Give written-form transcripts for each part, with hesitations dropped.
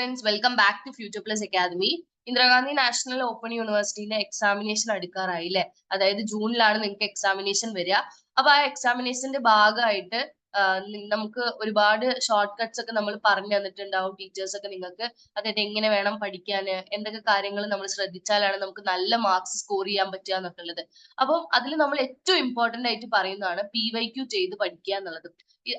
Friends, welcome back to Future Plus Academy. Indira Gandhi national open യൂണിവേഴ്സിറ്റിയിലെ examination അടുക്കാറായി അല്ലെ. അതായത് ജൂണിലാണ് നിങ്ങൾക്ക് എക്സാമിനേഷൻ വരിക. അപ്പൊ ആ എക്സാമിനേഷന്റെ ഭാഗമായിട്ട് നമുക്ക് ഒരുപാട് ഷോർട്ട് കട്ട്സ് ഒക്കെ നമ്മൾ പറഞ്ഞു തന്നിട്ടുണ്ടാവും ടീച്ചേഴ്സ് ഒക്കെ നിങ്ങൾക്ക്. അതായത് എങ്ങനെ വേണം പഠിക്കാന്, എന്തൊക്കെ കാര്യങ്ങൾ നമ്മൾ ശ്രദ്ധിച്ചാലാണ് നമുക്ക് നല്ല മാർക്സ് സ്കോർ ചെയ്യാൻ പറ്റുക എന്നുള്ളത്. അപ്പം അതിൽ നമ്മൾ ഏറ്റവും ഇമ്പോർട്ടന്റ് ആയിട്ട് പറയുന്നതാണ് PYQ ചെയ്ത് പഠിക്കുക എന്നുള്ളത്.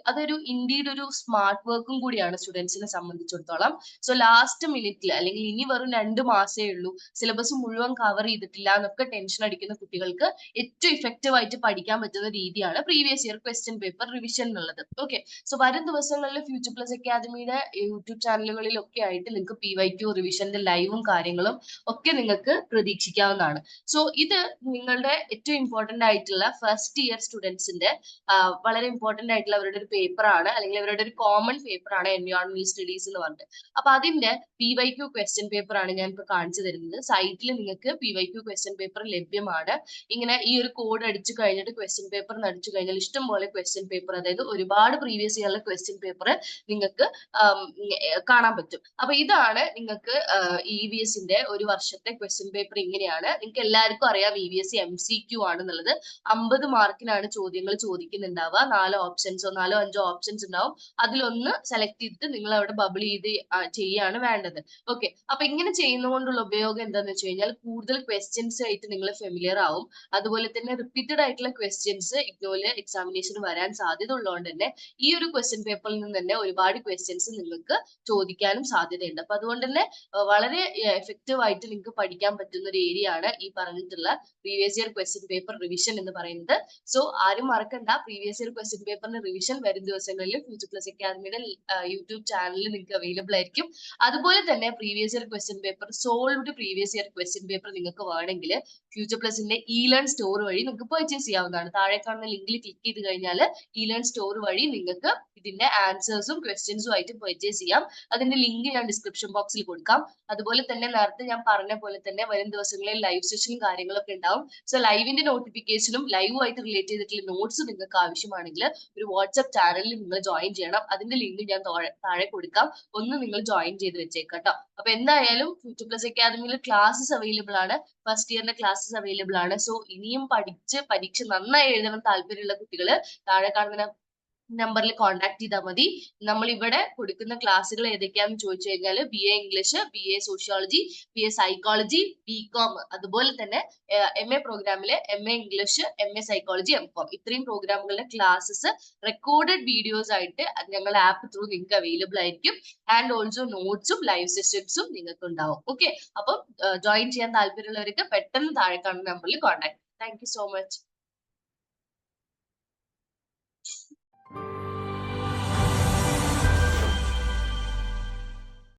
അതൊരു ഇന്ത്യയുടെ ഒരു സ്മാർട്ട് വർക്കും കൂടിയാണ് സ്റ്റുഡൻസിനെ സംബന്ധിച്ചിടത്തോളം. സോ ലാസ്റ്റ് മിനിറ്റിൽ അല്ലെങ്കിൽ ഇനി വെറും 2 മാസേ ഉള്ളൂ, സിലബസ് മുഴുവൻ കവർ ചെയ്തിട്ടില്ല എന്നൊക്കെ ടെൻഷൻ അടിക്കുന്ന കുട്ടികൾക്ക് ഏറ്റവും ഇഫക്റ്റീവ് ആയിട്ട് പഠിക്കാൻ പറ്റുന്ന രീതിയാണ് previous year question paper revision എന്നുള്ളത്. ഓക്കെ, സോ വരും ദിവസങ്ങളിൽ ഫ്യൂച്ചർ പ്ലസ് അക്കാദമിയുടെ യൂട്യൂബ് ചാനലുകളിലൊക്കെ ആയിട്ട് നിങ്ങൾക്ക് PYQ റിവിഷന്റെ ലൈവും കാര്യങ്ങളും ഒക്കെ നിങ്ങൾക്ക് പ്രതീക്ഷിക്കാവുന്നതാണ്. സോ ഇത് നിങ്ങളുടെ ഏറ്റവും ഇമ്പോർട്ടന്റ് ആയിട്ടുള്ള ഫസ്റ്റ് ഇയർ സ്റ്റുഡൻസിന്റെ വളരെ ഇമ്പോർട്ടന്റ് ആയിട്ടുള്ള അവരുടെ ഒരു പേപ്പറാണ്, അല്ലെങ്കിൽ അവരുടെ ഒരു കോമൺ പേപ്പറാണ് എൻവയോൺമെന്റൽ സ്റ്റഡീസ് എന്ന് പറഞ്ഞിട്ട്. അപ്പൊ അതിന്റെ PYQ ക്വസ്റ്റ്യൻ പേപ്പർ ആണ് ഞാൻ ഇപ്പൊ കാണിച്ചു തരുന്നത്. സൈറ്റിൽ നിങ്ങൾക്ക് PYQ ക്വസ്റ്റ്യൻ പേപ്പർ ലഭ്യമാണ്. ഇങ്ങനെ ഈ ഒരു കോഡ് അടിച്ചു കഴിഞ്ഞിട്ട് ക്വസ്റ്റ്യൻ പേപ്പർ അടിച്ചു കഴിഞ്ഞാൽ ഇഷ്ടം പോലെ ക്വസ്റ്റ്യൻ പേപ്പർ, അതായത് ഒരുപാട് പ്രീവിയസ് ഇയറിലെ ക്വസ്റ്റ്യൻ പേപ്പർ നിങ്ങൾക്ക് കാണാൻ പറ്റും. അപ്പൊ ഇതാണ് നിങ്ങൾക്ക് EVSന്റെ ഒരു വർഷത്തെ ക്വസ്റ്റ്യൻ പേപ്പർ. ഇങ്ങനെയാണ്. നിങ്ങൾക്ക് എല്ലാവർക്കും അറിയാം EVS MCQ ആണെന്നുള്ളത്. 50 മാർക്കിനാണ് ചോദ്യങ്ങൾ ചോദിക്കുന്നുണ്ടാവുക. 4 5 ഓപ്ഷൻസ് ഉണ്ടാവും. അതിലൊന്ന് സെലക്ട് ചെയ്തിട്ട് നിങ്ങൾ അവിടെ ബബിൾ ചെയ്ത് ചെയ്യാണ് വേണ്ടത്. ഓക്കെ, അപ്പൊ ഇങ്ങനെ ചെയ്യുന്നതുകൊണ്ടുള്ള ഉപയോഗം എന്താന്ന് വെച്ച് കഴിഞ്ഞാൽ കൂടുതൽ ക്വസ്റ്റ്യൻസ് ആയിട്ട് നിങ്ങൾ ഫെമിലിയർ ആവും. അതുപോലെ തന്നെ റിപ്പീറ്റഡ് ആയിട്ടുള്ള ക്വസ്റ്റ്യൻസ് ഇഗ്നോയില് എക്സാമിനേഷന് വരാൻ സാധ്യത ഉള്ളതുകൊണ്ട് തന്നെ ഈ ഒരു ക്വസ്റ്റ്യൻ പേപ്പറിൽ നിന്ന് തന്നെ ഒരുപാട് ക്വസ്റ്റ്യൻസ് നിങ്ങൾക്ക് ചോദിക്കാനും സാധ്യതയുണ്ട്. അപ്പൊ അതുകൊണ്ട് തന്നെ വളരെ എഫക്റ്റീവ് ആയിട്ട് നിങ്ങൾക്ക് പഠിക്കാൻ പറ്റുന്ന ഒരു ഏരിയ ആണ് ഈ പറഞ്ഞിട്ടുള്ള previous year question paper revision എന്ന് പറയുന്നത്. സോ ആരും മറക്കണ്ട, പ്രീവിയസ് ഇയർ ക്വസ്റ്റ്യൻ പേപ്പറിന്റെ റിവിഷൻ വരും ദിവസങ്ങളിൽ ഫ്യൂച്ചർ പ്ലസ് അക്കാദമിയുടെ യൂട്യൂബ് ചാനലിൽ നിങ്ങൾക്ക് അവൈലബിൾ ആയിരിക്കും. അതുപോലെ തന്നെ previous year question paper, solved previous year question paper നിങ്ങൾക്ക് വേണമെങ്കിൽ ഫ്യൂച്ചർ പ്ലസിന്റെ ഇലേൺ സ്റ്റോർ വഴി നിങ്ങൾക്ക് പർച്ചേസ് ചെയ്യാവുന്നതാണ്. താഴെ കാണുന്ന ലിങ്കിൽ ക്ലിക്ക് ചെയ്ത് കഴിഞ്ഞാൽ ഇലേൺ സ്റ്റോർ വഴി നിങ്ങൾക്ക് ഇതിന്റെ ആൻസേഴ്സും ക്വസ്റ്റ്യൻസും ആയിട്ട് പർച്ചേസ് ചെയ്യാം. അതിന്റെ ലിങ്ക് ഞാൻ ഡിസ്ക്രിപ്ഷൻ ബോക്സിൽ കൊടുക്കാം. അതുപോലെ തന്നെ നേരത്തെ ഞാൻ പറഞ്ഞ പോലെ തന്നെ വരും ദിവസങ്ങളിൽ ലൈവ് സെഷനും കാര്യങ്ങളൊക്കെ ഉണ്ടാവും. സോ ലൈവിന്റെ നോട്ടിഫിക്കേഷനും ലൈവുമായിട്ട് റിലേറ്റ് ചെയ്തിട്ടുള്ള നോട്ട്സ് നിങ്ങൾക്ക് ആവശ്യമാണെങ്കിൽ ഒരു വാട്സ്ആപ്പ് ചാനലിൽ നിങ്ങൾ ജോയിൻ ചെയ്യണം. അതിന്റെ ലിങ്ക് ഞാൻ താഴെ കൊടുക്കാം. ഒന്ന് നിങ്ങൾ ജോയിൻ ചെയ്ത് വെച്ചേക്കാം കേട്ടോ. അപ്പൊ എന്തായാലും ഫ്യൂച്ചർ പ്ലസ് അക്കാദമിയിൽ ക്ലാസ്സസ് അവൈലബിൾ ആണ്. ഫസ്റ്റ് ഇയറിന്റെ ക്ലാസ്സസ് അവൈലബിൾ ആണ്. സോ ഇനിയും പഠിച്ച് പരീക്ഷ നന്നായി എഴുതണം താല്പര്യമുള്ള കുട്ടികൾ താഴെ കാണുന്ന നമ്പറിൽ കോൺടാക്ട് ചെയ്താൽ മതി. നമ്മൾ ഇവിടെ കൊടുക്കുന്ന ക്ലാസ്സുകൾ ഏതൊക്കെയാന്ന് ചോദിച്ചു കഴിഞ്ഞാൽ BA English, BA sociology, BA psychology, BCom, അതുപോലെ തന്നെ MA പ്രോഗ്രാമിലെ MA English, MA psychology, MCom, ഇത്രയും പ്രോഗ്രാമുകളുടെ ക്ലാസ്സസ് റെക്കോർഡഡ് വീഡിയോസ് ആയിട്ട് ഞങ്ങളുടെ ആപ്പ് ത്രൂ നിങ്ങൾക്ക് അവൈലബിൾ ആയിരിക്കും. ആൻഡ് ഓൾസോ നോട്ട്സും ലൈവ് സെഷൻസും നിങ്ങൾക്ക് ഉണ്ടാവും. ഓക്കെ, അപ്പം ജോയിൻ ചെയ്യാൻ താല്പര്യമുള്ളവർക്ക് പെട്ടെന്ന് താഴെ കാണുന്ന നമ്പറിൽ contact. Thank you so much.